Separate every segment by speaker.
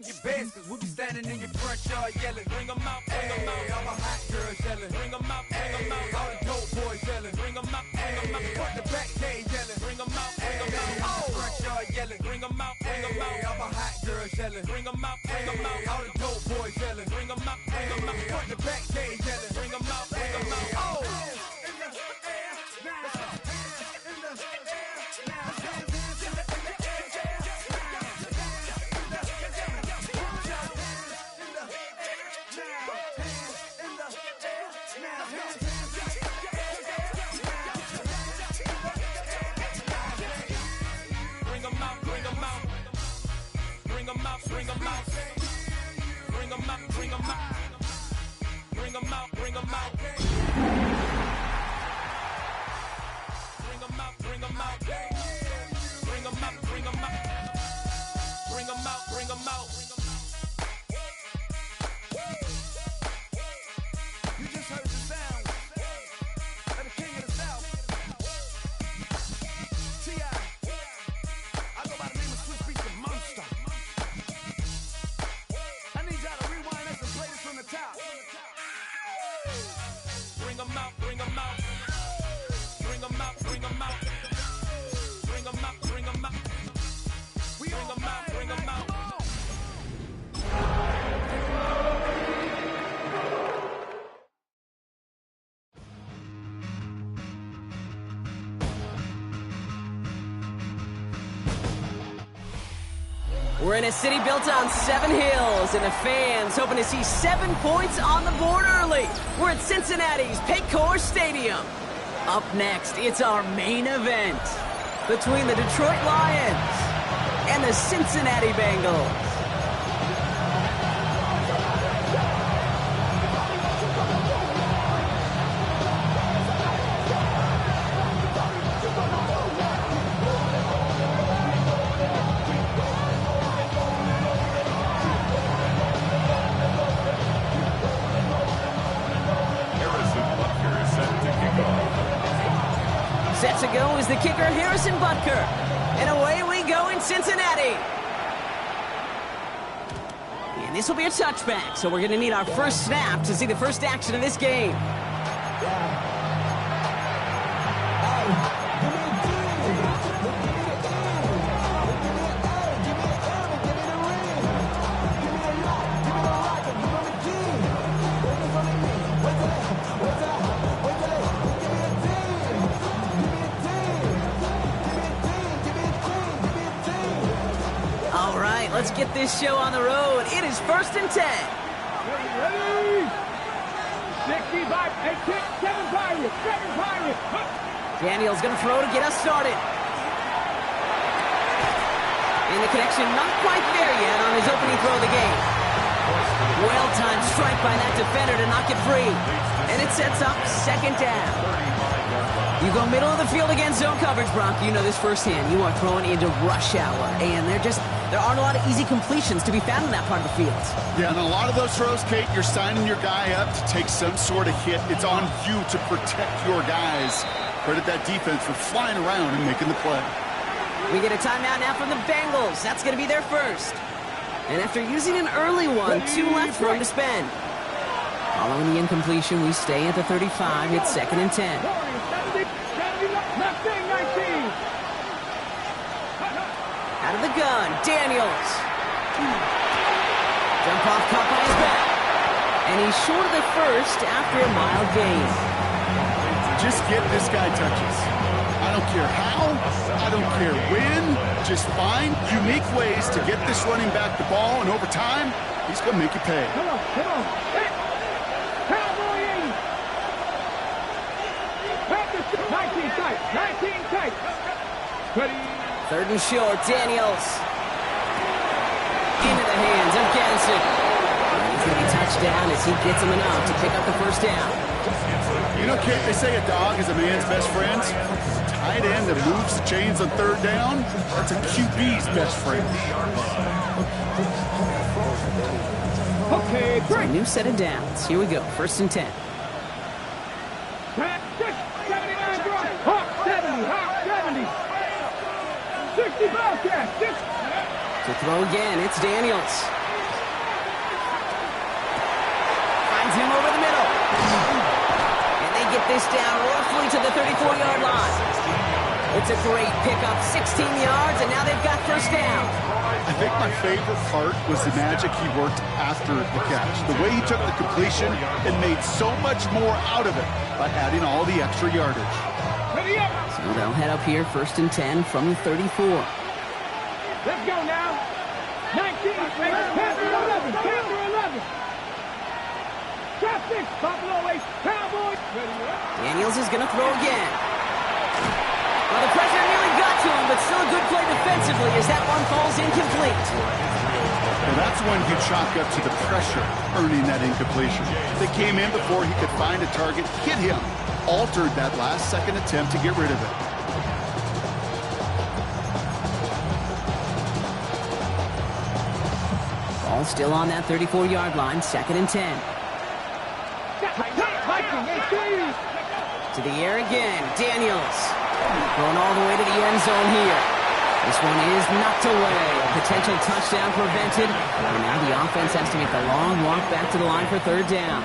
Speaker 1: Your best, cause we be standing in your front yard yelling, bring them out, bring them out. All the hot girls yelling, bring them out, bring them out. All the dope boys yelling, bring them out, bring them out. Front the back gate yelling, bring them out, bring them out. All the front yard yelling, bring them out, bring them out. All the hot girls yelling, bring them out, bring them out. All the dope boys yelling, bring them out, bring them out. Front the back gate yelling, bring them out, bring them out. Oh! Bring them out, bring them out, bring them out, bring them out, bring them out, bring them out, bring them out, bring them out, bring them out, bring them out, bring them out. You just heard the sound of the king of the south. T.I. I go by the name of Swiss Beats the Monster. Bring them out, bring them out, bring them out, bring them out, bring them out, bring them out, bring them out, bring them out.
Speaker 2: We're in a city built on 7 hills, and the fans hoping to see 7 points on the board early. We're at Cincinnati's Paycor Stadium. Up next, it's our main event between the Detroit Lions and the Cincinnati Bengals. Set to go is the kicker, Harrison Butker. And away we go in Cincinnati. And this will be a touchback, so we're going to need our first snap to see the first action of this game. Let's get this show on the road. It is 1st and 10.
Speaker 3: Ready? 65, 7 Pirates, 7 Pirates.
Speaker 2: Daniel's going to throw to get us started. And the connection not quite there yet on his opening throw of the game. Well-timed strike by that defender to knock it free. And it sets up 2nd down. You go middle of the field against zone coverage, Brock. You know this firsthand. You are throwing into rush hour, and there aren't a lot of easy completions to be found in that part of the field.
Speaker 4: Yeah, and a lot of those throws, Kate, you're signing your guy up to take some sort of hit. It's on you to protect your guys. Credit that defense for flying around and making the play.
Speaker 2: We get a timeout now from the Bengals. That's going to be their first. And after using an early one, 2 left for him to spend. Following the incompletion, we stay at the 35. It's 2nd and 10. Out of the gun, Daniels. Jump off, caught by his back. And he's short of the first after a mild gain.
Speaker 4: Just get this guy touches. I don't care how, I don't care when. Just find unique ways to get this running back the ball, and over time, he's going to make you pay.
Speaker 3: Come on. Hit. Cowboy 80. 19 tight. Ready.
Speaker 2: 3rd and short, Daniels. Into the hands of Gadsden. He's going to be touchdown as he gets him enough to pick up the 1st down.
Speaker 4: You know, Kate, they say a dog is a man's best friend. Tight end that moves the chains on 3rd down, that's a QB's best friend.
Speaker 3: Okay,
Speaker 2: so a new set of downs. Here we go, 1st and 10.
Speaker 3: 79 drop. Hawk 70. 60 Bobcats.
Speaker 2: To throw again, it's Daniels. this down roughly to the 34-yard line. It's a great pickup, 16 yards, and now they've got first down.
Speaker 4: I think my favorite part was the magic he worked after the catch. The way he took the completion and made so much more out of it by adding all the extra yardage.
Speaker 2: So they'll head up here, 1st and 10 from the 34.
Speaker 3: Let's go now. 19, Panther 11, Panther 11. Drop 6, Buffalo Ace, Cowboys.
Speaker 2: Daniels is going to throw again. Well, the pressure nearly got to him, but still a good play defensively as that one falls incomplete.
Speaker 4: Well, that's when you chalk up to the pressure earning that incompletion. They came in before he could find a target, hit him, altered that last-second attempt to get rid of it.
Speaker 2: Ball still on that 34-yard line, 2nd and 10. To the air again, Daniels. Going all the way to the end zone here. This one is knocked away. A potential touchdown prevented. And now the offense has to make the long walk back to the line for 3rd down.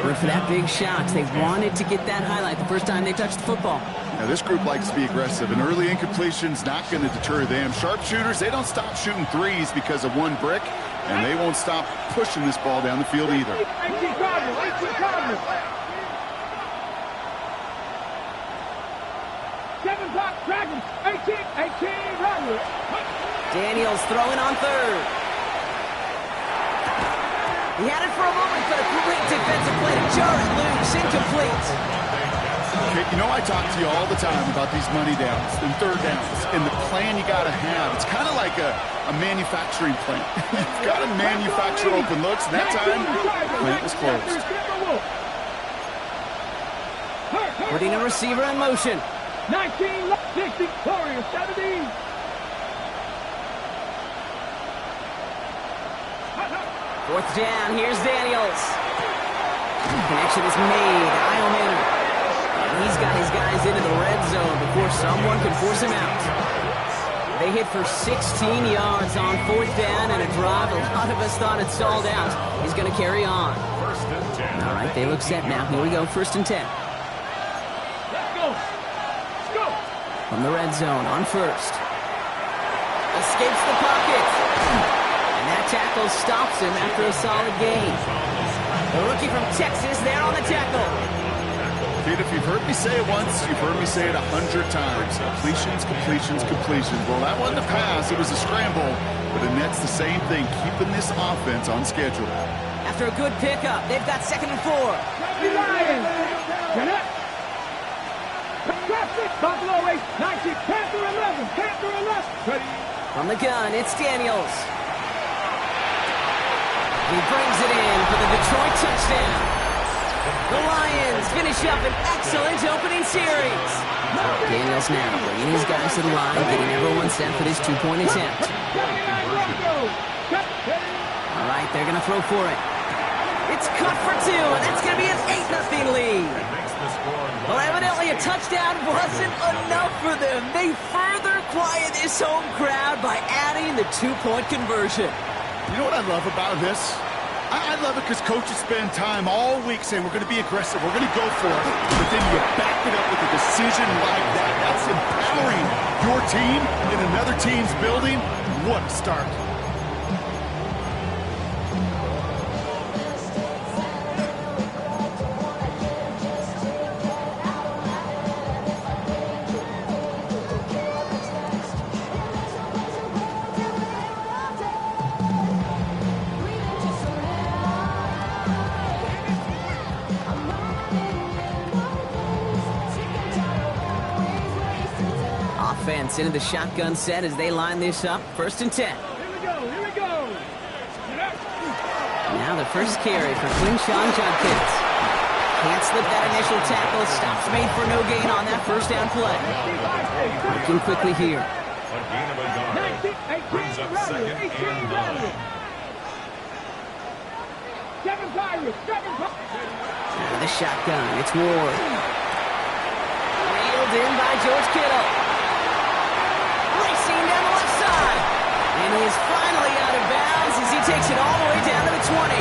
Speaker 2: Good for that big shot. They wanted to get that highlight the first time they touched the football.
Speaker 4: Now, this group likes to be aggressive, and early incompletion's not going to deter them. Sharpshooters, they don't stop shooting threes because of one brick, and they won't stop pushing this ball down the field either.
Speaker 3: 18 Cardinals. 7 Fox Dragons, 18 Rodgers.
Speaker 2: Daniels throwing on 3rd. He had it for a moment, but a great defensive play to jar it loose, incomplete.
Speaker 4: Okay, you know I talk to you all the time about these money downs and 3rd downs and the plan you got to have. It's kind of like a manufacturing plant. You've got to manufacture open looks, and that time, the plant was closed.
Speaker 2: Putting a receiver in motion.
Speaker 3: 19, 60, Warriors, 17.
Speaker 2: Fourth down, here's Daniels. Connection is made. Io Manor. And he's got his guys into the red zone before someone can force him out. They hit for 16 yards on 4th down and a drive a lot of us thought it stalled out. He's going to carry on. All right, they look set now. Here we go, 1st and 10.
Speaker 3: Let's go. Let's go.
Speaker 2: From the red zone on 1st. Escapes the pocket. And that tackle stops him after a solid gain. The rookie from Texas there on the tackle.
Speaker 4: Pete, if you've heard me say it once, you've heard me say it 100 times. Completions, completions, completions. Well, that wasn't a pass. It was a scramble. But the Nets, the same thing, keeping this offense on schedule.
Speaker 2: After a good pickup, they've got 2nd and 4.
Speaker 3: Lions. Buffalo Ace, 19, Panther 11, Panther 11.
Speaker 2: From the gun, it's Daniels. He brings it in for the Detroit touchdown. The Lions finish up an excellent opening series. Daniels now bringing his guys to the line, getting everyone set for this 2-point attempt. All right, they're going to throw for it. It's cut for 2, and that's going to be an 8-0 lead. Well, evidently a touchdown wasn't enough for them. They further quiet this home crowd by adding the 2-point conversion.
Speaker 4: You know what I love about this? I love it because coaches spend time all week saying we're going to be aggressive, we're going to go for it, but then you back it up with a decision like that. That's empowering your team in another team's building. What a start.
Speaker 2: Offense into the shotgun set as they line this up. 1st and 10.
Speaker 3: Here we go.
Speaker 2: Now the first carry for Quinshawn Judkins. Can't slip that initial tackle. Stops made for no gain on that 1st down play. Working quickly here.
Speaker 3: 18 Rodgers. 7 Pirates.
Speaker 2: Out of the shotgun, it's Ward. Reeled in by George Kittle. Racing down the left side. And he is finally out of bounds as he takes it all the way down to the 20.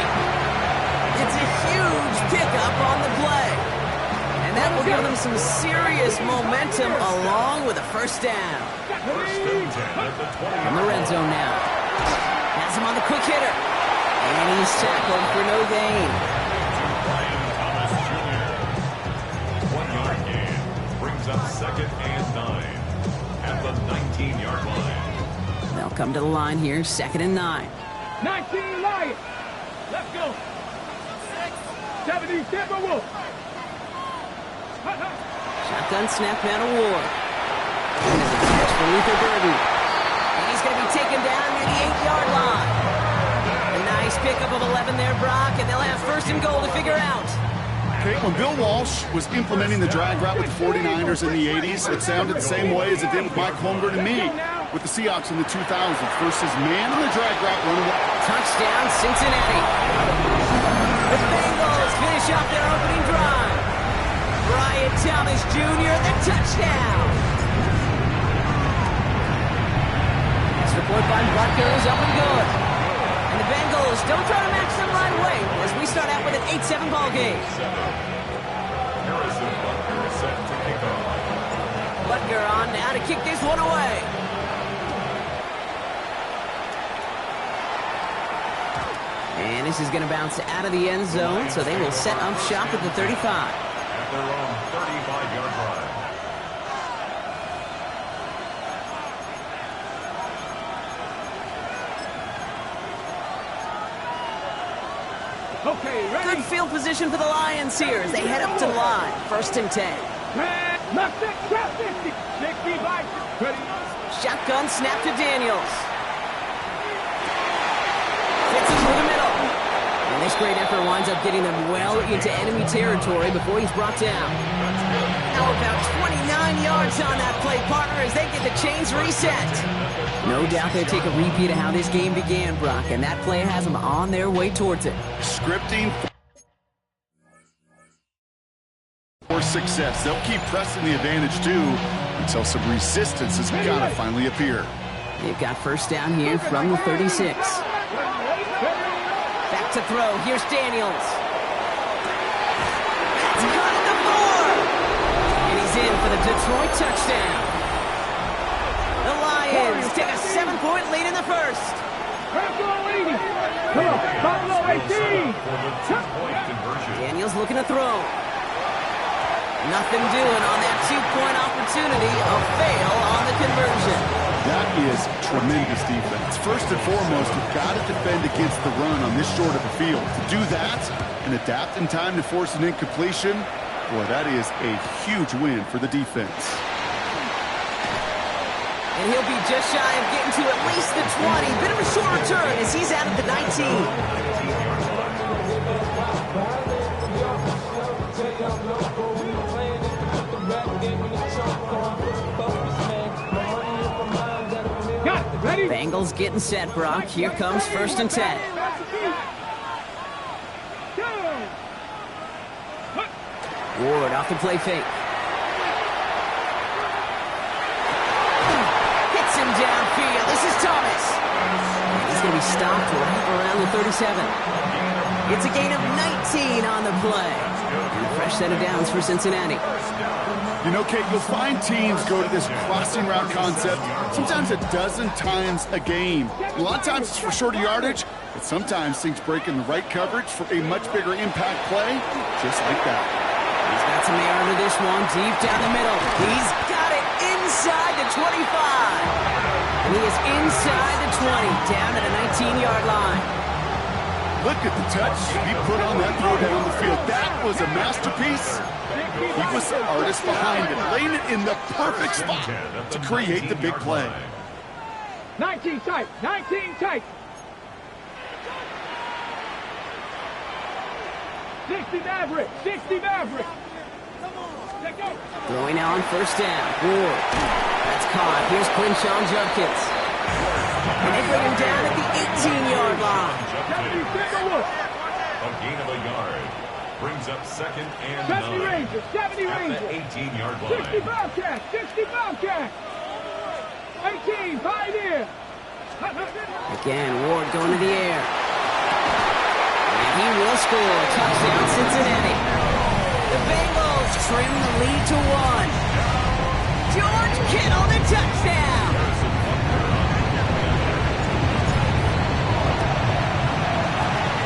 Speaker 2: It's a huge pickup on the play. that will give them some serious momentum along with a first down.
Speaker 5: First and 10 at the 20.
Speaker 2: From the red zone now. Has him on the quick hitter. And he's tackled for no gain.
Speaker 5: Ryan Thomas Jr. 1-yard gain brings up second and 9 at the 19-yard line.
Speaker 2: They'll come to the line here, 2nd and 9.
Speaker 3: 19 Lions. Let's go. 70 Timberwolves.
Speaker 2: Shotgun snap down to Ward. And there's a catch for Luther Burden. And he's going to be taken down near the 8-yard line. A nice pickup of 11 there, Brock, and they'll have 1st and goal to figure out.
Speaker 4: Okay, when Bill Walsh was implementing the drag route with the 49ers in the 80s, it sounded the same way as it did with Mike Holmgren and me with the Seahawks in the 2000s versus man on the drag route runaway.
Speaker 2: Touchdown, Cincinnati. The Bengals finish off their opening drive. Brian Thomas Jr., the touchdown. Extra point by Butker is up and good. And the Bengals don't try to match them right away as we start out with an 8-7 ball game.
Speaker 5: Harrison Butker set to kick off.
Speaker 2: Butker on now to kick this one away. And this is going to bounce out of the end zone, so they will set up shop at the 35.
Speaker 5: At their own 35-yard line.
Speaker 3: Okay, ready?
Speaker 2: Good field position for the Lions here as they head up to the line. 1st and 10.
Speaker 3: Left it, trap 50. 65. Ready?
Speaker 2: Shotgun snap to Daniels. Fits it through the middle. And this great effort winds up getting them well into enemy territory before he's brought down. Now about 29 yards on that play, partner, as they get the chains reset. No doubt they take a repeat of how this game began, Brock, and that play has them on their way towards it.
Speaker 4: Scripting for success. They'll keep pressing the advantage too until some resistance has got to finally appear.
Speaker 2: They've got 1st down here from the 36. Back to throw. Here's Daniels. That's caught at the 4. And he's in for the Detroit touchdown. The Lions take a 7-point lead in the 1st.
Speaker 3: Buffalo 80. Come on, Buffalo 18.
Speaker 5: For the 2-point conversion.
Speaker 2: Daniels looking to throw. Nothing doing on that 2-point opportunity. A fail on the conversion.
Speaker 4: That is tremendous defense. First and foremost, you've got to defend against the run on this short of a field. To do that and adapt in time to force an incompletion, boy, that is a huge win for the defense.
Speaker 2: And he'll be just shy of getting to at least the 20. Bit of a short return as he's out at the 19.
Speaker 3: Ready?
Speaker 2: Bengals getting set, Brock. Here comes 1st and 10. Ward off the play fake. Hits him downfield. This is Thomas. He's going to be stopped right around the 37. It's a gain of 19 on the play. And a fresh set of downs for Cincinnati.
Speaker 4: You know, Kate, you'll find teams go to this crossing route concept sometimes a dozen times a game. A lot of times it's for shorter yardage, but sometimes things break in the right coverage for a much bigger impact play, just like that.
Speaker 2: He's got some air under this one, deep down the middle. He's got it inside the 25. And he is inside the 20, down at the 19-yard line.
Speaker 4: Look at the touch he put on that throw down the field. That was a masterpiece. He was the artist behind it, laying it in the perfect spot to create the big play.
Speaker 3: 19 tight, 19 tight. 60 Maverick, 60 Maverick.
Speaker 2: Throwing now on 1st down. Ward. That's caught. Here's Quinshawn Judkins. And they bring him down at the 18-yard line.
Speaker 5: A gain of a yard. Brings up 2nd and
Speaker 3: 70
Speaker 5: 9.
Speaker 3: Rangers, 70
Speaker 5: At
Speaker 3: Rangers.
Speaker 5: the 18-yard
Speaker 3: 60
Speaker 5: line.
Speaker 3: Bobcats, 60 Bobcats. 18, Pioneer.
Speaker 2: Again, Ward going to the air. And he will score. Touchdown, Cincinnati. The Bengals Bengals trim the lead to 1. George Kittle, the touchdown.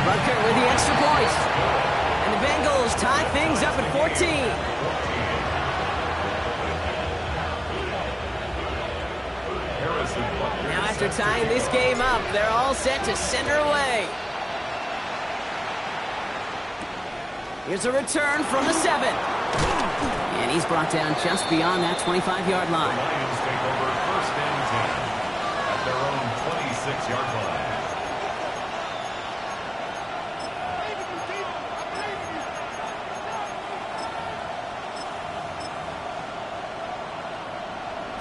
Speaker 2: Butker with the extra point. And the Bengals tie things up at 14. Now after tying this game up, they're all set to send her away. Here's a return from the 7. And he's brought down just beyond that 25-yard line.
Speaker 5: The Lions take over 1st and 10 at their own 26-yard line.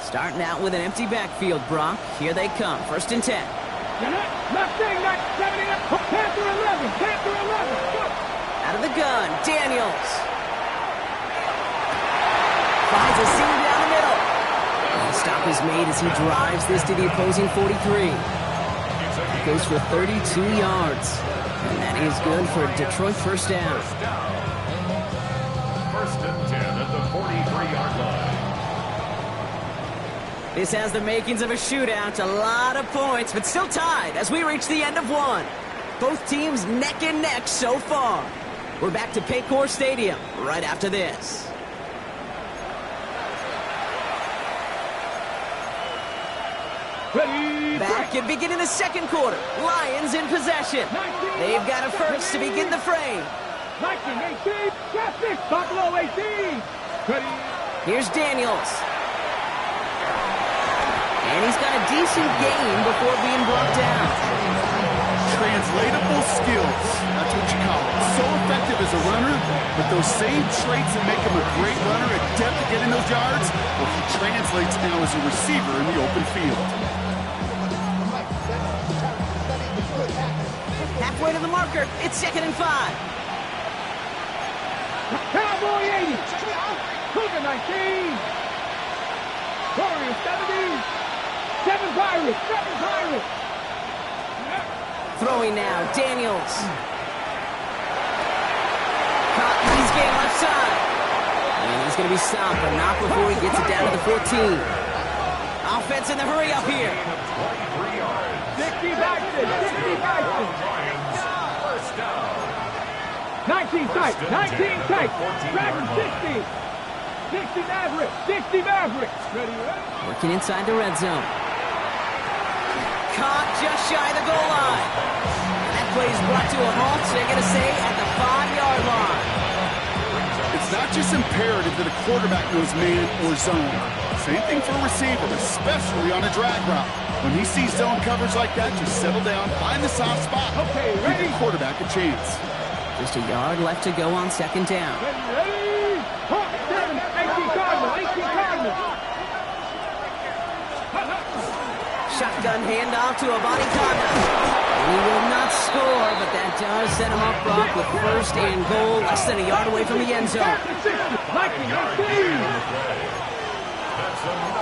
Speaker 2: Starting out with an empty backfield, Brock. Here they come. 1st and 10.
Speaker 3: Left thing, 70, Panther 11, Panther 11, go!
Speaker 2: Out of the gun, Daniels. Finds a seam down the middle. And the stop is made as he drives this to the opposing 43. Goes for 32 yards. And that is good for a Detroit 1st down.
Speaker 5: 1st and 10 at the 43-yard line.
Speaker 2: This has the makings of a shootout. A lot of points, but still tied as we reach the end of 1. Both teams neck and neck so far. We're back to Paycor Stadium right after this.
Speaker 3: Ready,
Speaker 2: Back and beginning the 2nd quarter. Lions in possession. They've got a first to begin the frame.
Speaker 3: 19, 18, traffic, Buffalo 18. Ready.
Speaker 2: Here's Daniels. And he's got a decent gain before being brought down.
Speaker 4: Translatable skills. That's what you call it. So effective as a runner, but those same traits that make him a great runner, adept at getting those yards, well, he translates now as a receiver in the open field.
Speaker 2: Halfway to the marker. It's 2nd and 5.
Speaker 3: Cowboy 80. Cougar 19. Warrior 70. 7 Pirates. 7 Pirates.
Speaker 2: Throwing now, Daniels. Caught in his game left side. And he's going to be stopped, but not before he gets it down to the 14. Offense in the hurry up here.
Speaker 3: 60 Bison. 60 Bison. 19 tight. 19 tight. Dragon 60. 60 Mavericks. 60 Mavericks. Ready, ready.
Speaker 2: Working inside the red zone. Caught just shy of the goal line. And that play is brought to a halt, so they're going to say at the 5-yard line.
Speaker 4: It's not just imperative that a quarterback knows man or zone. Same thing for a receiver, especially on a drag route. When he sees zone coverage like that, just settle down, find the soft spot.
Speaker 3: Okay, ready.
Speaker 4: Give the quarterback a chance.
Speaker 2: Just a yard left to go on 2nd down.
Speaker 3: Ready, ready. Hawk 7. 18 Cardinals. 18 Cardinals.
Speaker 2: Shotgun handoff to a body contact. He will not score, but that does set him up, Brock, with 1st and goal, less than a yard away from the end zone.
Speaker 3: 19, 19.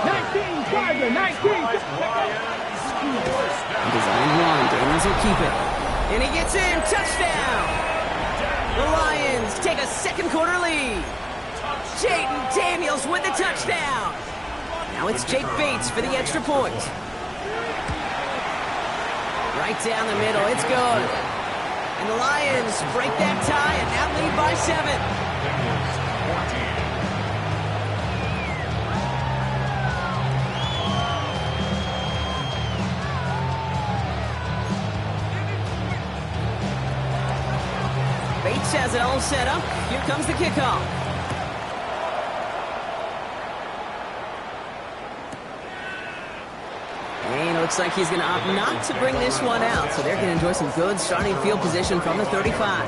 Speaker 3: 19, Tiger, 19.
Speaker 2: Designed one, Daniels will keep it. And he gets in, touchdown! The Lions take a 2nd quarter lead. Jaden Daniels with the touchdown. Now it's Jake Bates for the extra point. Right down the middle, it's good. And the Lions break that tie and now lead by 7. Bates has it all set up. Here comes the kickoff. And it looks like he's going to opt not to bring this one out, so they're going to enjoy some good starting field position from the 35.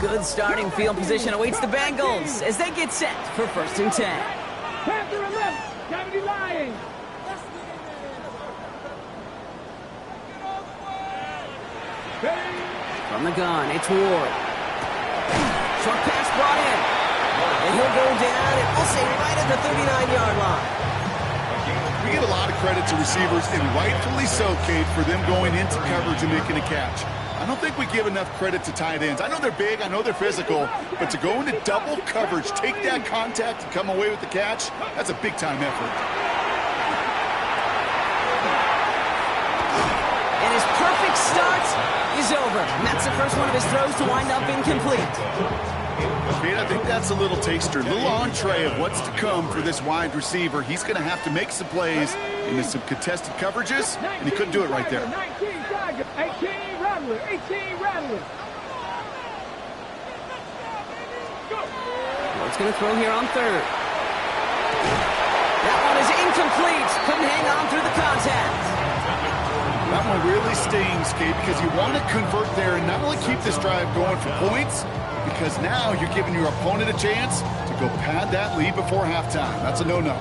Speaker 2: Good starting field position awaits the Bengals as they get set for 1st and 10.
Speaker 3: Panther 11. 70 Lions.
Speaker 2: From the gun, it's Ward. Short pass brought in. And he'll go down, and we'll say right at the 39-yard line.
Speaker 4: We get a lot of credit to receivers, and rightfully so, Kate, for them going into coverage and making a catch. I don't think we give enough credit to tight ends. I know they're big, I know they're physical, but to go into double coverage, take that contact, and come away with the catch, that's a big-time effort.
Speaker 2: And his perfect start is over. And that's the first one of his throws to wind up incomplete.
Speaker 4: Kate, I think that's a little taster, a little entree of what's to come for this wide receiver. He's going to have to make some plays into some contested coverages, and he couldn't do it right there.
Speaker 3: 19 Tigers, 18 Rattlers, 18 Rattlers.
Speaker 2: What's going to throw here on third? That one is incomplete. Couldn't hang on through the contact.
Speaker 4: That one really stings, Kate, because you want to convert there and not only keep this drive going for points, because now you're giving your opponent a chance to go pad that lead before halftime. That's a no-no.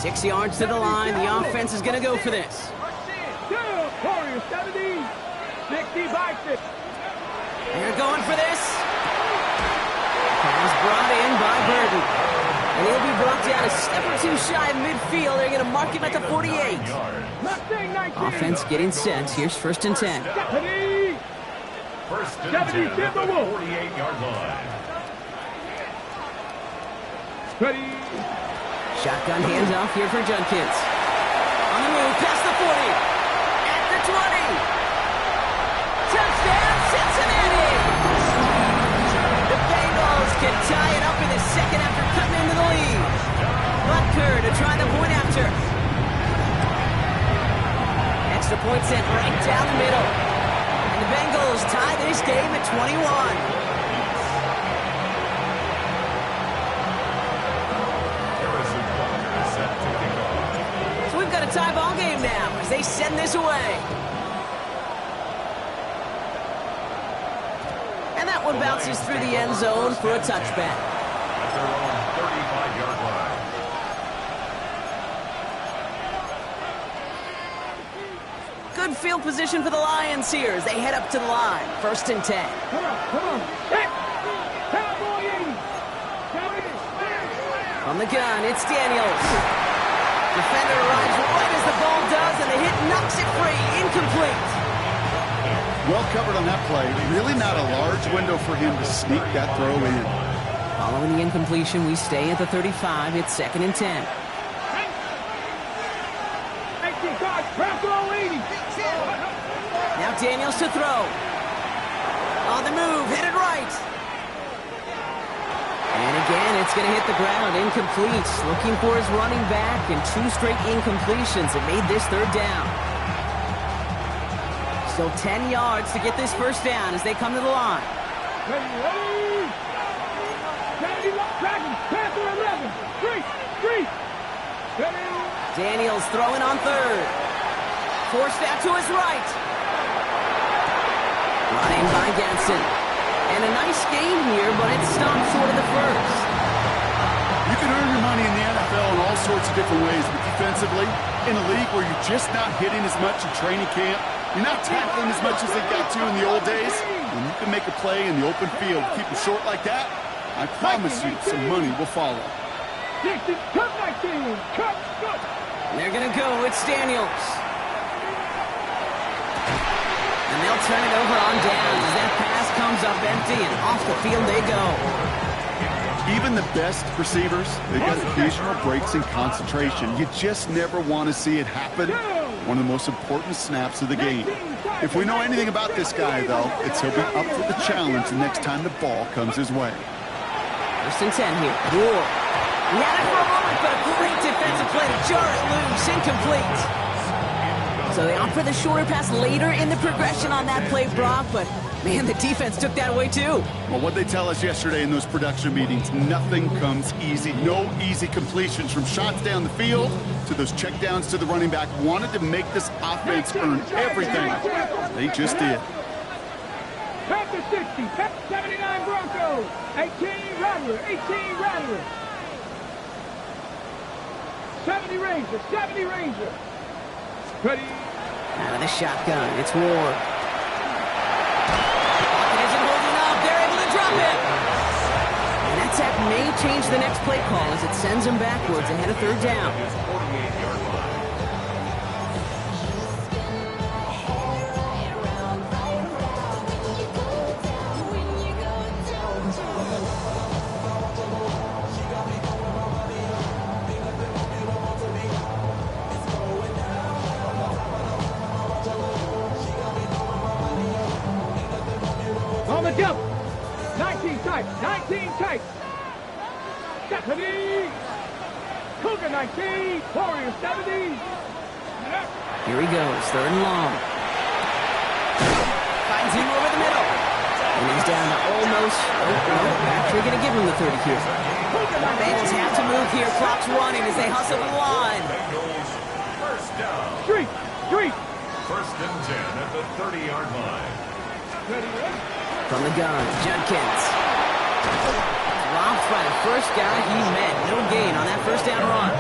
Speaker 2: Six yards to the line. The offense is going to go for this.
Speaker 3: Warriors 70, 60 by 6.
Speaker 2: They're going for this. Pass brought in by Burton. And he'll be brought down a step or two shy of midfield. They're going to mark him at the 48. Offense getting set. Here's 1st and 10.
Speaker 5: First and 10 at the 48-yard line.
Speaker 3: Ready.
Speaker 2: Shotgun handoff here for Judkins. On the move, past the 40. At the 20. Touchdown, Cincinnati! The Bengals can tie it up in the second after cutting into the lead. Butker to try the point after. Extra point sent right down the middle. And the Bengals tie this game at 21. Got a tie ball game now as they send this away. And that one bounces through the end zone for a touchback.
Speaker 5: At their own 35-yard line.
Speaker 2: Good field position for the Lions here as they head up to the line. 1st and 10.
Speaker 3: Come on.
Speaker 2: From the gun, it's Daniels. Defender arrives right as the ball does, and the hit knocks it free. Incomplete.
Speaker 4: Well covered on that play. Really not a large window for him to sneak that throw in.
Speaker 2: Following the incompletion, we stay at the 35. It's 2nd and 10. Now Daniels to throw. On the move, headed right. And again, it's going to hit the ground, incomplete. Looking for his running back, and 2 straight incompletions that made this 3rd down. Still 10 yards to get this 1st down as they come to the line.
Speaker 3: Ready. Dragons, Panther 11. Street. Ready.
Speaker 2: Daniels throwing on 3rd. Forced out to his right. Running by Ganson. And a nice game here, but it stopped short of the 1st.
Speaker 4: You can earn your money in the NFL in all sorts of different ways, but defensively, in a league where you're just not hitting as much in training camp, you're not tackling as much as they got to in the old days, when you can make a play in the open field, keep them short like that, I promise you some money will follow.
Speaker 3: 19, cut 19, cut.
Speaker 2: And they're going to go. It's Daniels. And they'll turn it over on downs as that pass comes up empty, and off the field they go.
Speaker 4: Even the best receivers, they've got occasional breaks in concentration. You just never want to see it happen. One of the most important snaps of the game. If we know anything about this guy, though, it's he'll be up for the challenge the next time the ball comes his way.
Speaker 2: 1st and 10 here. Whoa. He had it for a moment, but a great defensive play to jar it loose. Incomplete. So they opt for the shorter pass later in the progression on that play, Brock, but man, the defense took that away too.
Speaker 4: Well, what they tell us yesterday in those production meetings, nothing comes easy. No easy completions from shots down the field to those checkdowns to the running back. Wanted to make this offense earn everything. They just did.
Speaker 3: Panther 60, 79 Broncos, 18 Rattlers, 18 Rattlers. 70 Rangers. Ready.
Speaker 2: Out of the shotgun, it's Ward. may change the next play call as it sends him backwards ahead of third down.
Speaker 5: His 48-yard line.
Speaker 3: On the jump. 19 tight. 19 tight. Stephanie. Cougar 19. Warrior 70.
Speaker 2: Here he goes, third and long. Finds him over the middle. And he's down to almost, actually going to give him the 30 here. Bengals have to move here. Clock's running as they hustle the line.
Speaker 5: Bengals, first down.
Speaker 3: Street. Street.
Speaker 5: First and 10 at the 30-yard line.
Speaker 2: From the gun, Judkins. Dropped by the first guy he met. No gain on that first down run.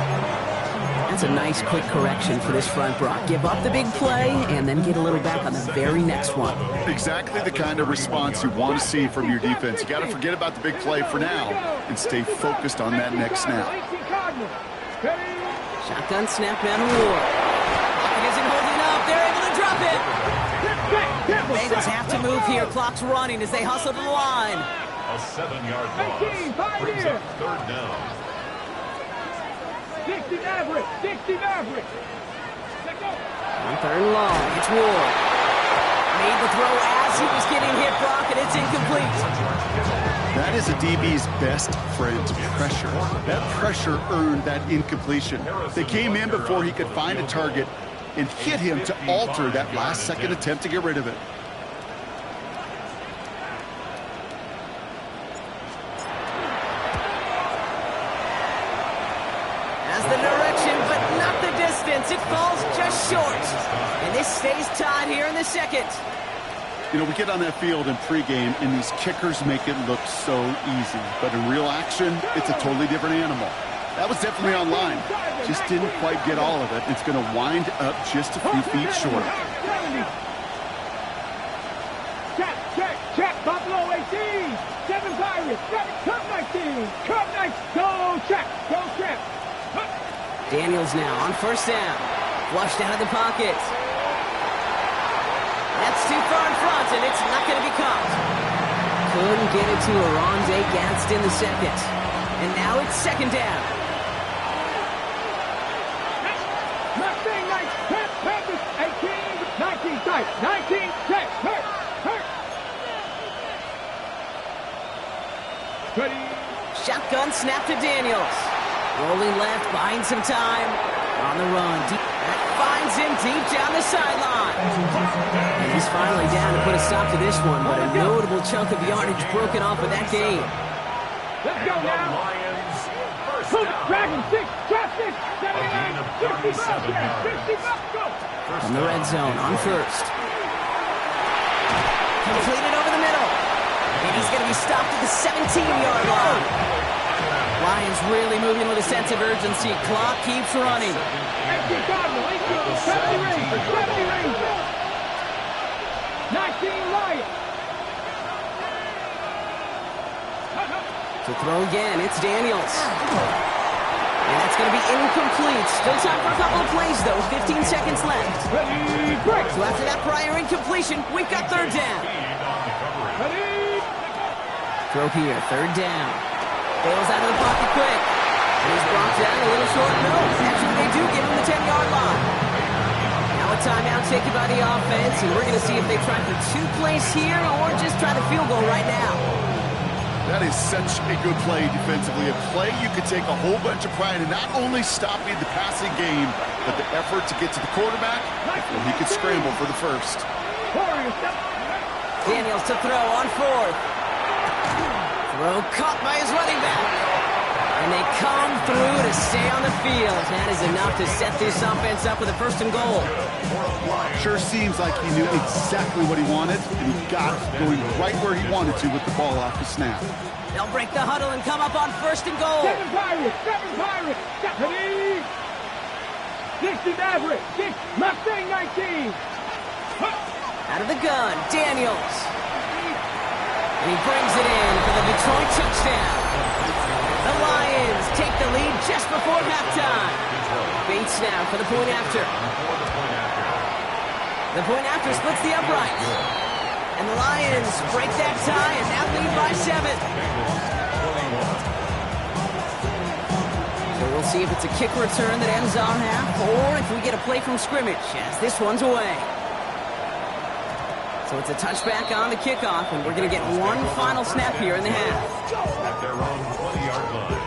Speaker 2: That's a nice quick correction for this front, Brock. Give up the big play and then get a little back on the very next one.
Speaker 4: Exactly the kind of response you want to see from your defense. You got to forget about the big play for now and stay focused on that next snap.
Speaker 2: Shotgun snap, man of war. Pocket isn't holding up. They're able to drop it. Bengals have to move here. Clock's running as they hustle to the line.
Speaker 5: A 7-yard loss brings up third down.
Speaker 3: 60 Maverick. 60 Maverick.
Speaker 2: On third and long, it's Ward. Made the throw as he was getting hit, Brock, and it's incomplete.
Speaker 4: That is a DB's best friend, pressure. That pressure earned that incompletion. They came in before he could find a target and hit him to alter that last-second attempt to get rid of it.
Speaker 2: Has the direction, but not the distance. It falls just short. And this stays tied here in the second.
Speaker 4: You know, we get on that field in pregame, and these kickers make it look so easy. But in real action, it's a totally different animal. That was definitely on line. Just didn't quite get all of it. It's going to wind up just a few feet short.
Speaker 3: Check, check, check. Buffalo 18. 7 Pirates. Cup 19. Cup 19. Go check. Go check.
Speaker 2: Daniels now on first down. Flushed out of the pocket. That's too far in front, and it's not going to be caught. Couldn't get it to Aronde Gadsden in the second. And now it's second down.
Speaker 3: Mustang 18, 19 tight, 19 check, hurt. Ready.
Speaker 2: Shotgun snap to Daniels. Rolling left, buying some time. On the run. That finds him deep down the sideline. And he's finally down to put a stop to this one, but a notable chunk of yardage broken off of that game.
Speaker 3: Let's go
Speaker 5: The
Speaker 3: now.
Speaker 5: Lions, first
Speaker 3: Hook,
Speaker 5: down.
Speaker 3: Dragon 6, trap 6, 79, 60
Speaker 5: 37
Speaker 3: bucks,
Speaker 5: yards.
Speaker 3: 60 bucks, go.
Speaker 2: From the red zone on first. Completed over the middle. And he's going to be stopped at the 17-yard line. Lions really moving with a sense of urgency. Clock keeps running.
Speaker 3: 18 Cardinal, 18, 70 Rangers, 70 Rangers. 19 Lions.
Speaker 2: To throw again, it's Daniels. And that's going to be incomplete. Still time for a couple of plays, though. 15 seconds left.
Speaker 3: Ready, break.
Speaker 2: So after that prior incompletion, we've got third down.
Speaker 3: Ready.
Speaker 2: Throw here, third down. Bails out of the pocket quick. And he's brought down a little short. No, actually they do give him the 10-yard line. Now a timeout taken by the offense, and we're going to see if they try for 2 plays here or just try the field goal right now.
Speaker 4: That is such a good play defensively. A play you could take a whole bunch of pride in not only stopping the passing game, but the effort to get to the quarterback before he could scramble for the first.
Speaker 2: Daniels to throw on fourth. Throw caught by his running back. And they come through to stay on the field. That is enough to set this offense up with a first and goal.
Speaker 4: Sure seems like he knew exactly what he wanted, and he got it going right where he wanted to with the ball off the snap.
Speaker 2: They'll break the huddle and come up on first and goal.
Speaker 3: 7 Pirates, Stephanie. 60 Maverick, 6 Mustang 19.
Speaker 2: Out of the gun, Daniels. And he brings it in for the Detroit touchdown. The Lions take the lead just before halftime. Bates now for the point after. The point after splits the uprights. And the Lions break that tie and now lead by 7. So we'll see if it's a kick return that ends our half or if we get a play from scrimmage as this one's away. So it's a touchback on the kickoff, and we're going to get one final snap here in the half.
Speaker 5: At their own 20-yard line.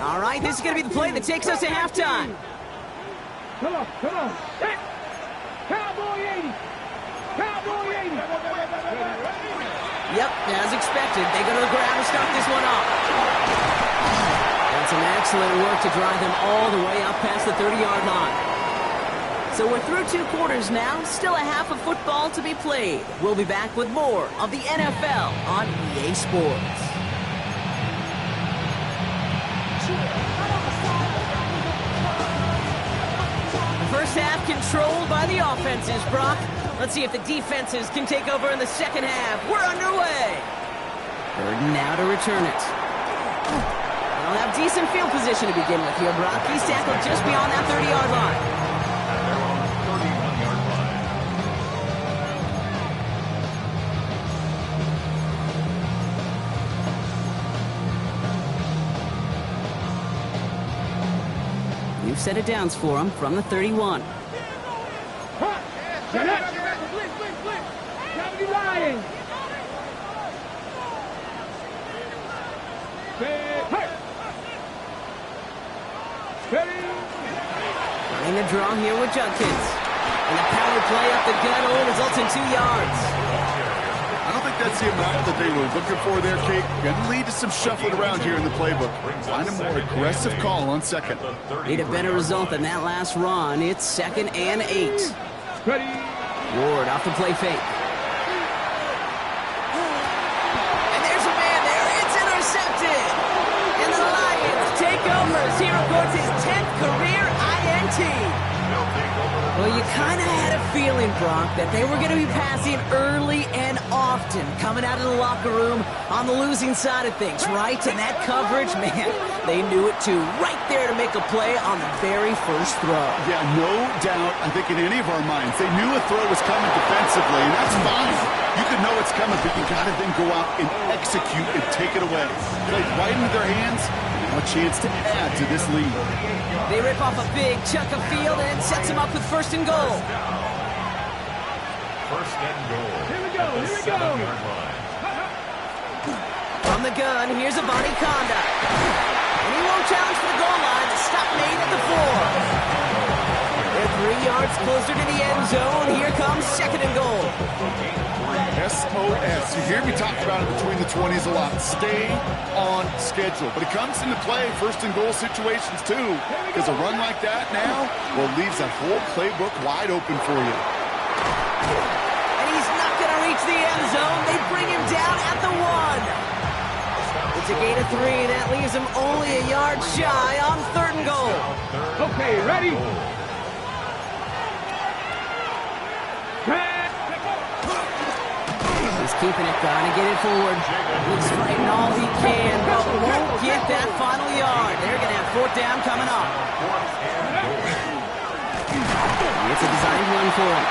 Speaker 2: All right, this is going to be the play that takes us to halftime.
Speaker 3: Come on. Hey. Cowboy 80. Cowboy 80.
Speaker 2: Yep, as expected, they go to the ground and start this one off. That's some excellent work to drive them all the way up past the 30-yard line. So we're through 2 quarters now, still a half of football to be played. We'll be back with more of the NFL on EA Sports. The first half controlled by the offenses, Brock. Let's see if the defenses can take over in the second half. We're underway. Burden now to return it. They'll have decent field position to begin with here, Brock. He's tackled just beyond that 30-yard line.
Speaker 5: At their own 31-yard line.
Speaker 2: You've set it down for him from the 31.
Speaker 3: Set up. Lions.
Speaker 2: Running the draw here with Judkins. And the power play up the gut results in 2 yards.
Speaker 4: I don't think that's the amount that they were looking for there, Kate. Going to lead to some shuffling around here in the playbook. Find a more aggressive call on second.
Speaker 2: Need a better result than that last run. It's 2nd and 8.
Speaker 3: Ready.
Speaker 2: Ward off the play fake. And there's a man there. It's intercepted. And the Lions take over as he records his 10th career INT. Well, you kind of had a feeling, Brock, that they were going to be passing early and often, coming out of the locker room on the losing side of things, right? And that coverage, man, they knew it too. Right there to make a play on the very first throw.
Speaker 4: Yeah, no doubt. I think in any of our minds, they knew a throw was coming defensively, and that's fine. You could know it's coming, but you got to then go out and execute and take it away. Played right into their hands, and now a chance to add to this lead.
Speaker 2: They rip off a big chunk of field, and it sets them up with 1st and goal.
Speaker 5: 1st and goal.
Speaker 3: Here we go.
Speaker 5: 7-yard line.
Speaker 2: From the gun, here's Avani Conda. And he won't challenge for the goal line. The stop made at the 4. They're 3 yards closer to the end zone. Here comes 2nd and goal.
Speaker 4: SOS. You hear me talk about it between the 20s a lot. Stay on schedule. But it comes into play 1st and goal situations too. Because a run like that now, well, leaves that whole playbook wide open for you.
Speaker 2: And he's not going to reach the end zone. They bring him down at the 1. It's a gain of 3. That leaves him only a yard shy on 3rd and goal.
Speaker 3: Okay, ready?
Speaker 2: He's keeping it, trying to get it forward. He's fighting all he can, but won't get that final yard. They're going to have 4th down coming up. It's a designed run for him.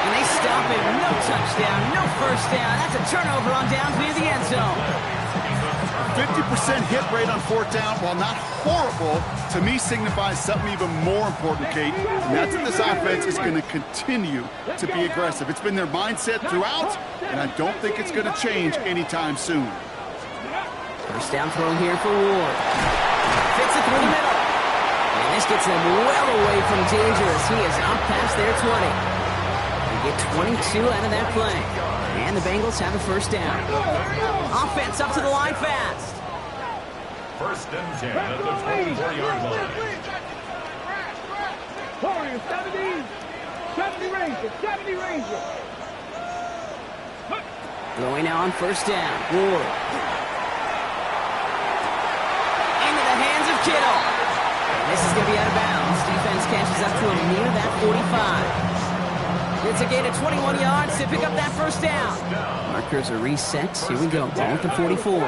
Speaker 2: And they stop him. No touchdown, no 1st down. That's a turnover on downs near the end zone.
Speaker 4: 50% hit rate on 4th down, while not horrible, to me signifies something even more important, Kate. And that's that this offense is going to continue to be aggressive. It's been their mindset throughout, and I don't think it's going to change anytime soon.
Speaker 2: 1st down throw here for Ward. Fits it through the middle. And this gets them well away from danger as he is up past their 20. They get 22 out of that play. And the Bengals have a 1st down. Offense up to the line fast.
Speaker 5: 1st and 10 at the 24-yard line.
Speaker 3: Warriors, 70 Rangers, 70 Rangers.
Speaker 2: Throwing now on 1st down. Ward. Into the hands of Kittle. And this is going to be out of bounds. Defense offense catches up to him near that 45. It's a gain of 21 yards to pick up that first down. Markers are reset. Here we go. Ball at the 44.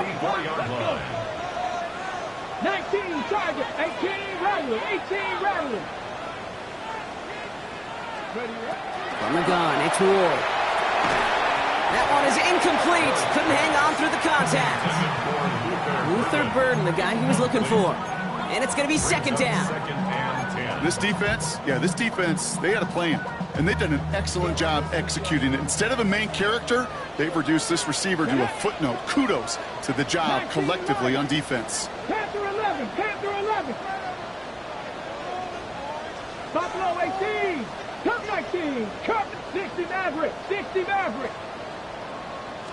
Speaker 3: 19 target, 18 Rattler, 18 Rattler.
Speaker 2: From the gun, it's Ward. That one is incomplete. Couldn't hang on through the contact. Luther Burden, the guy he was looking for. And it's going to be second down.
Speaker 4: This defense, they had a plan. And they've done an excellent job executing it. Instead of a main character, they've reduced this receiver to a footnote. Kudos to the job collectively on defense.
Speaker 3: Panther 11, Panther 11. Buffalo 18, Cup 19, Cup 60 Maverick, 60 Maverick.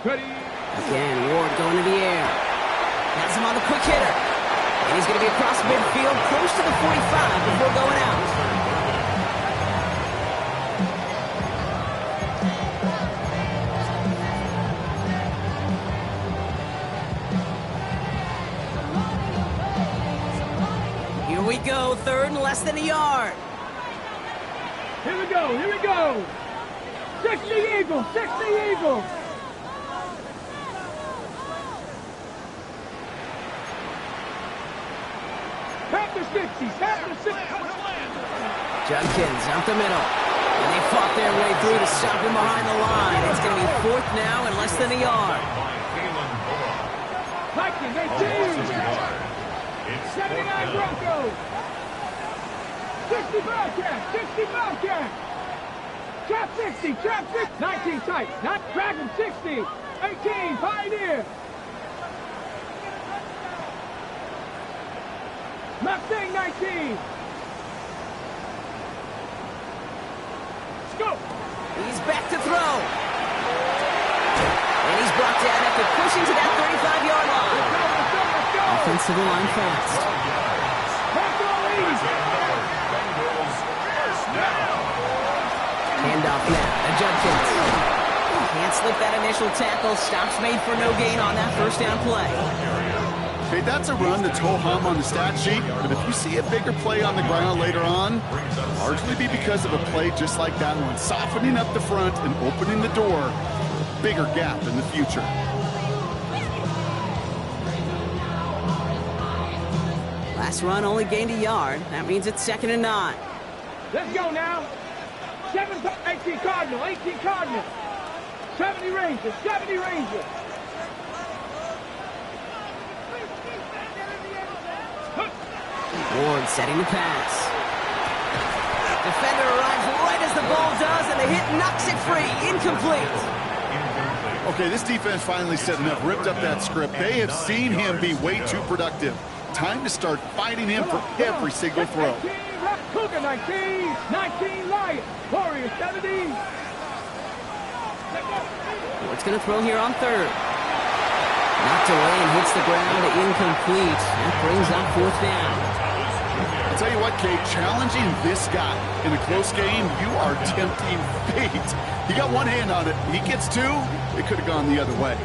Speaker 3: Ready?
Speaker 2: Again, Ward going to the air. Has him on the quick hitter. And he's going to be across midfield, close to the 45 before going out. Here we go, third and less than a yard.
Speaker 3: Here we go, here we go. 60 Eagles, 60 Eagles. Panther 60, Panther 60.
Speaker 2: Judkins out the middle. And they fought their way through to stop him behind the line. It's going to be fourth now and less than a yard.
Speaker 3: Vikings 18. 79 Broncos. 60 Bobcats, 60 Bobcats. Trap 60, trap 60. 19 tight, not Dragon 60. 18 Pioneer. Mustang 19. Scope.
Speaker 2: He's back to throw. And he's brought down after pushing to that 35-yard line.
Speaker 3: Let's go.
Speaker 2: Offensive line fast. Handoff now to Judkins. Can't slip that initial tackle. Stops made for no gain on that first down play.
Speaker 4: Okay, that's a run that's ho-hum on the stat sheet, but if you see a bigger play on the ground later on, largely be because of a play just like that one, softening up the front and opening the door for a bigger gap in the future.
Speaker 2: Last run only gained a yard. That means it's 2nd and 9.
Speaker 3: Let's go now. 18 Cardinal, 18 Cardinal. 70 Rangers, 70 Rangers.
Speaker 2: Ward setting the pass. Defender arrives right as the ball does, and the hit knocks it free. Incomplete.
Speaker 4: Okay, this defense finally said enough, ripped up that script. They have seen him be way too productive. Time to start fighting him for every single throw.
Speaker 3: 19, Cougar 19, 19 Lion, Warrior 70.
Speaker 2: Ward's going to throw here on third. Knocked away and hits the ground, incomplete. That brings up fourth down.
Speaker 4: I'll tell you what, Kate, challenging this guy in a close game, you are tempting fate. He got one hand on it. He gets two, it could have gone the other way.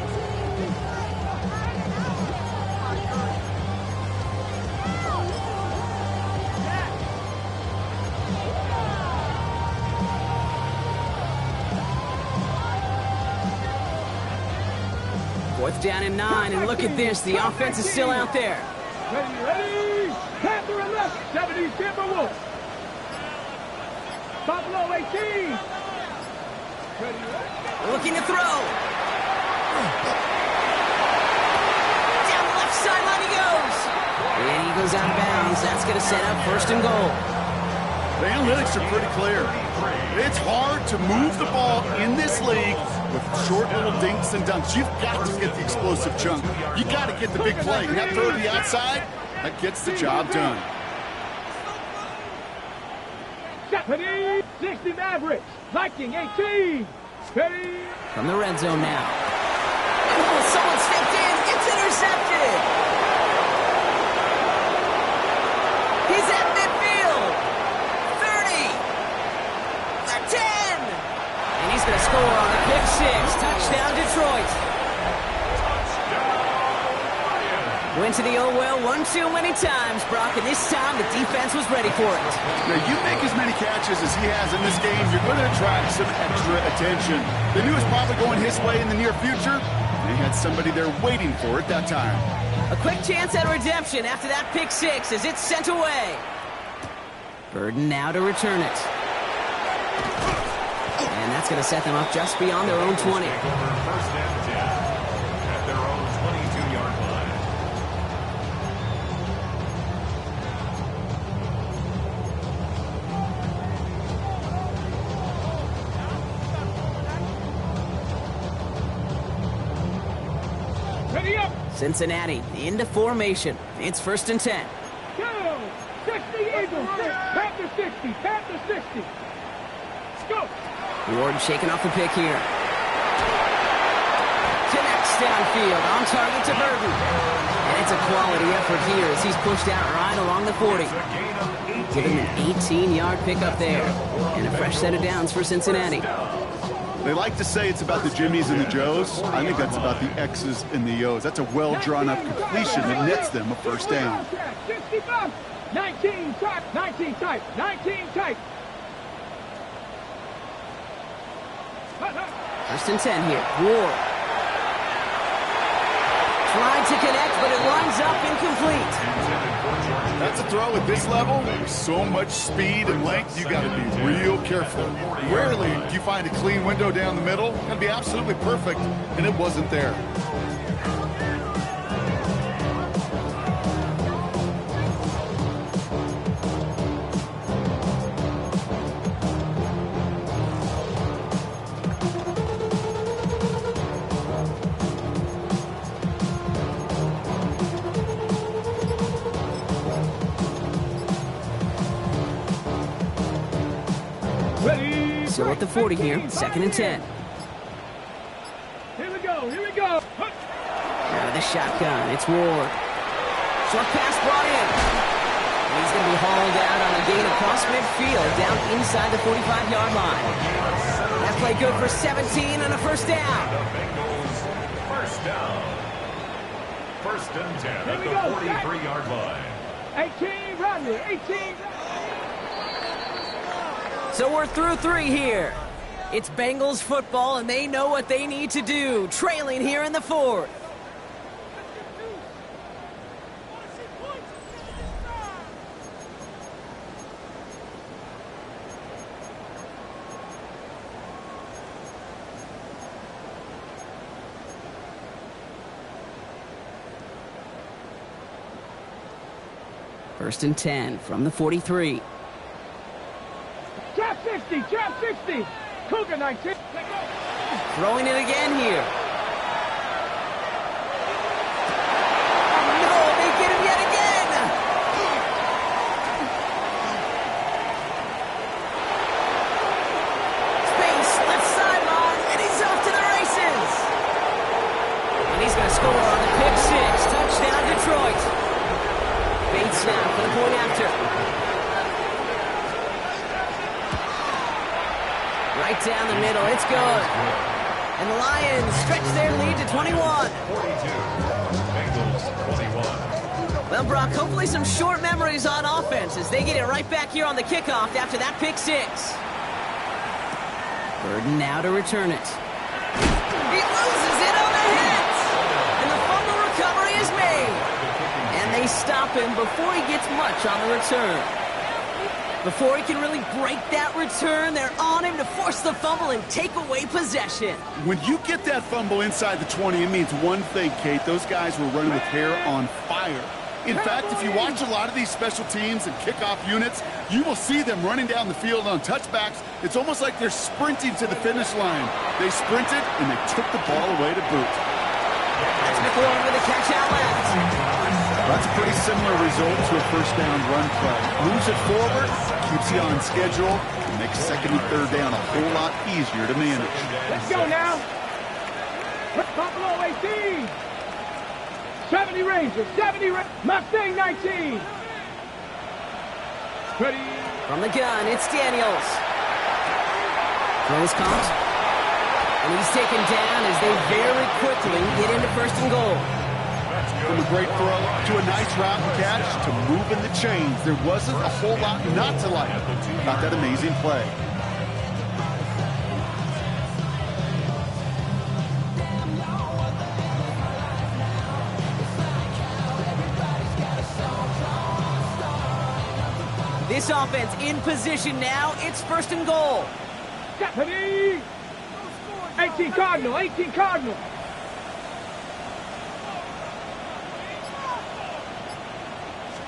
Speaker 2: Fourth down and 9, and look at this. The offense is still out there.
Speaker 3: Ready, ready. Panther 11, 70 Timberwolves. Buffalo 18. Ready, ready.
Speaker 2: Looking to throw. Down the left sideline he goes. And he goes out of bounds. That's going to set up 1st and goal.
Speaker 4: The analytics are pretty clear. It's hard to move the ball in this league with short little dinks and dunks. You've got to get the explosive chunk. You got to get the big play. And that throw to the outside, that gets the job done.
Speaker 3: 60 Mavericks, Viking 18. Ready.
Speaker 2: From the red zone now. Oh, someone stepped in. It's intercepted. He's at midfield. 30. The 10. And he's going to score on a pick six. Touchdown, Detroit. Went to the old well one too many times, Brock, and this time the defense was ready for it.
Speaker 4: Now, you make as many catches as he has in this game, you're going to attract some extra attention. They knew it was probably going his way in the near future. They had somebody there waiting for it that time.
Speaker 2: A quick chance at redemption after that pick six as it's sent away. Burden now to return it. And that's going to set them up just beyond their own 20.
Speaker 5: First and 10 at their own 22-yard line.
Speaker 3: Ready up.
Speaker 2: Cincinnati into formation. It's first and 10.
Speaker 3: Go. 60 Eagles. Panther 60. Panther 60. Let's go.
Speaker 2: Ward shaking off the pick here. Connects downfield, on target to Burden. And it's a quality effort here as he's pushed out right along the 40. Give him an 18-yard pickup there. And a fresh set of downs for Cincinnati.
Speaker 4: They like to say it's about the Jimmies and the Joes. I think that's about the X's and the O's. That's a well-drawn-up completion that nets them a first down.
Speaker 3: 65. 19 type. 19 type. 19 type.
Speaker 2: First and 10 here. Ward. Tried to connect, but it winds up incomplete.
Speaker 4: That's a throw at this level. There's so much speed and length, you got to be real careful. Rarely do you find a clean window down the middle. Got to be absolutely perfect, and it wasn't there.
Speaker 2: Still at the 40 here, second and 10.
Speaker 3: Here we go. Here we go.
Speaker 2: Out of the shotgun, it's Ward. Short pass brought in. And he's going to be hauled out on a gain across midfield, down inside the 45-yard line. That play good for 17 and a first down.
Speaker 5: First down. First and 10 at the 43-yard line.
Speaker 3: 18 Rodney. 18.
Speaker 2: So we're through three here. It's Bengals football, and they know what they need to do, trailing here in the fourth. First and 10 from the 43.
Speaker 3: Trap 60. Trap 60. Cougar 19.
Speaker 2: Throwing it again here. Oh, no, they get him yet again. Space, left sideline, and he's off to the races. And he's going to score on the pick six. Touchdown, Detroit. Bait snap for the point after. Right down the middle, it's good. And the Lions stretch their lead to 21.
Speaker 5: 42, Bengals 21.
Speaker 2: Well, Brock, hopefully some short memories on offense as they get it right back here on the kickoff after that pick six. Burden now to return it. He loses it on the hit. And the fumble recovery is made. And they stop him before he gets much on the return. Before he can really break that return, they're on him to force the fumble and take away possession.
Speaker 4: When you get that fumble inside the 20, it means one thing, Kate. Those guys were running with hair on fire. In fact, if you watch a lot of these special teams and kickoff units, you will see them running down the field on touchbacks. It's almost like they're sprinting to the finish line. They sprinted, and they took the ball away to boot.
Speaker 2: That's McLaurin with a catch out left.
Speaker 4: That's a pretty similar result to a first down run play. Moves it forward, keeps you on schedule, and makes second and third down a whole lot easier to manage.
Speaker 3: Let's go now. Buffalo 18. 70 Rangers. 70 Mustang 19. Ready.
Speaker 2: From the gun, it's Daniels. Throws caught. And he's taken down as they very quickly get into first and goal.
Speaker 4: From a great throw to a nice route and catch to moving the chains. There wasn't a whole lot not to like about that amazing play.
Speaker 2: This offense in position now. It's 1st and goal.
Speaker 3: Stephanie! 18 Cardinal, 18 Cardinal.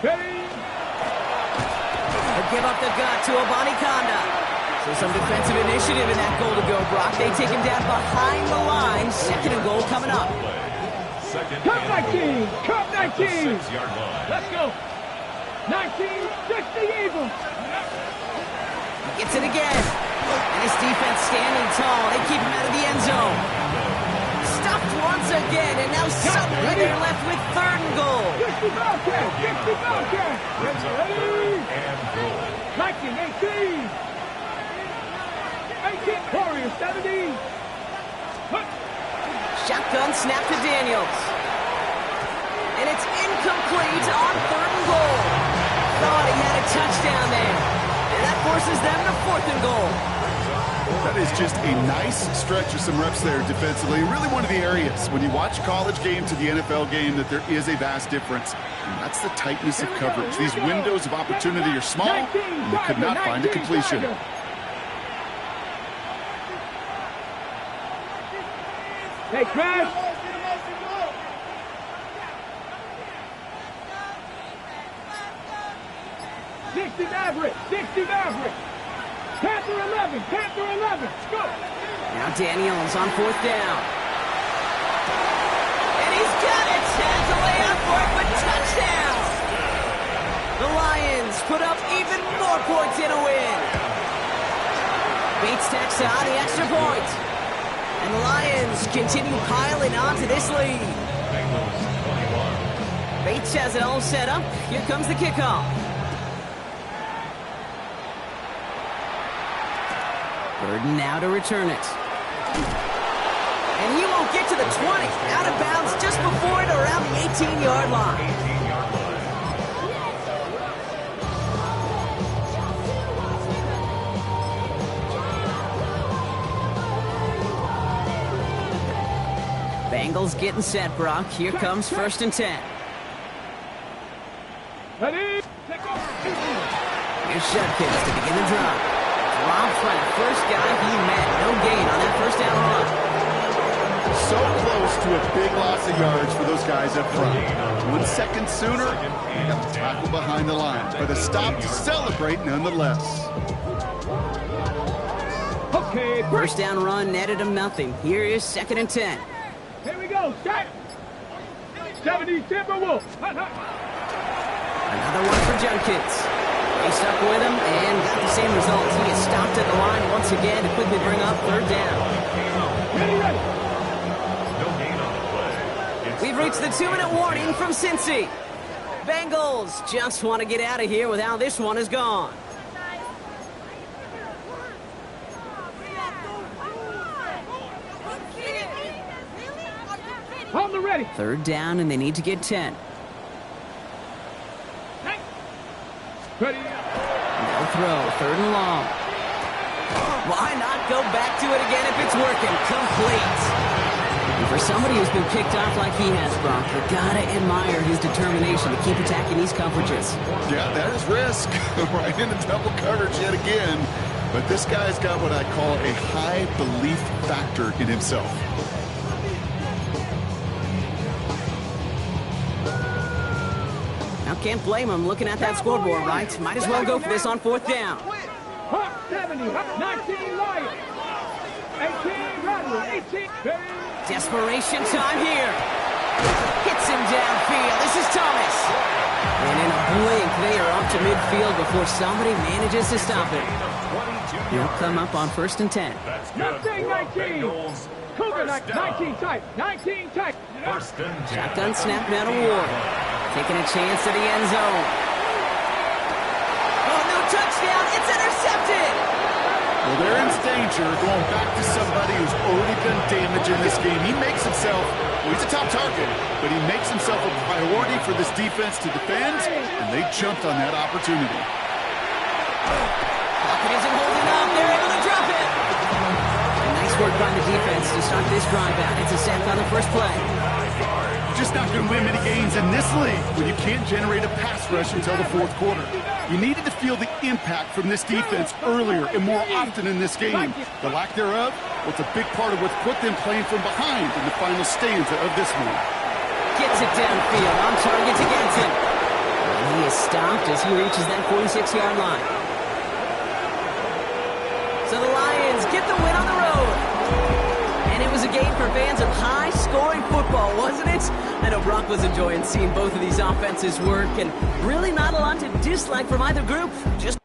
Speaker 3: Steady.
Speaker 2: They give up the gut to Abanikanda. So some defensive initiative in that goal to go, Brock. They take him down behind the line. 2nd and goal coming up.
Speaker 3: Cup 19! Cup 19!
Speaker 5: 6-yard line.
Speaker 3: Let's go! 1960 Eagles!
Speaker 2: Gets it again. And his defense standing tall. They keep him out of the end zone. Stuffed once again, and now suddenly they're left with 3rd and goal.
Speaker 3: 60 Bobcats! 60 Bobcats! Ready?
Speaker 5: And goal.
Speaker 3: 1918! 18 Warriors 70!
Speaker 2: Shotgun snap to Daniels. And it's incomplete on 3rd and goal. Thought he had a touchdown there. And that forces them to 4th and goal.
Speaker 4: That is just a nice stretch of some reps there defensively. Really one of the areas when you watch a college game to the NFL game that there is a vast difference. And that's the tightness of coverage. These windows of opportunity are small, and you could not find a completion.
Speaker 3: Hey, Crash! 60 Maverick! 60 Maverick! Panther 11! Panther 11! Go!
Speaker 2: Now Daniels on 4th down. And he's got it! Has a layup for it, but touchdown! The Lions put up even more points in a win. Bates tacks on the extra point. And the Lions continue piling onto this lead. Bates has it all set up. Here comes the kickoff. 3rd and now to return it. And he won't get to the 20. Out of bounds just before it around the 18-yard line. Bengals getting set, Brock. Here comes 1st and 10.
Speaker 3: Ready?
Speaker 2: Here's Judkins to begin the drive. Dropped by the first guy he met. No gain on that 1st down run.
Speaker 4: So close to a big loss of yards for those guys up front. 1 second sooner, they got to tackle behind the lines. But a stop to celebrate nonetheless.
Speaker 3: Okay,
Speaker 2: 1st down run netted him nothing. Here is 2nd and 10.
Speaker 3: Here we go, start! 70 Timberwolves!
Speaker 2: Another one for Judkins. They stuck with him and got the same results. He is stopped at the line once again to quickly bring up 3rd down.
Speaker 5: No gain on the play.
Speaker 2: We've reached the 2-minute warning from Cincy. Bengals just want to get out of here with how this one is gone.
Speaker 3: On the ready!
Speaker 2: 3rd down, and they need to get 10.
Speaker 3: Ready?
Speaker 2: No throw, 3rd and long. Why not go back to it again if it's working? Complete. And for somebody who's been picked off like he has, Brock, you gotta admire his determination to keep attacking these coverages.
Speaker 4: Yeah, that is risk. Right into double coverage yet again. But this guy's got what I call a high belief factor in himself.
Speaker 2: Now, can't blame him looking at that scoreboard, right? Might as well go for this on 4th down.
Speaker 3: 70, 19 Lions, 18 Rattler, 18.
Speaker 2: Desperation time here. Hits him downfield. This is Thomas. And in a blink, they are up to midfield before somebody manages to stop it. He'll come up on 1st and 10.
Speaker 5: That's good.
Speaker 3: Nothing, 19. Cougar, 19 type, 19 type.
Speaker 5: 1st and 10.
Speaker 2: Shotgun snap now to Ward. Taking a chance to the end zone. Oh, no touchdown. It's intercepted.
Speaker 4: Well, they're in danger going back to somebody who's already done damage in this game. He makes himself, well, he's a top target, but he makes himself a priority for this defense to defend, and they jumped on that opportunity.
Speaker 2: Pocket isn't holding up. They're able to drop it. And nice work by the defense to start this drive out. It's a sack on the first play.
Speaker 4: You're just not going to win many games in this league when you can't generate a pass rush until the fourth quarter. You needed to feel the impact from this defense earlier and more often in this game. The lack thereof was a big part of what's put them playing from behind in the final stanza of this one.
Speaker 2: Gets it downfield. On target to Ganson. And he is stopped as he reaches that 46-yard line. So the Lions get the win on the road. And it was a game for fans of high-scoring football, wasn't it? I know Brock was enjoying seeing both of these offenses work, and really not a lot to dislike from either group. Just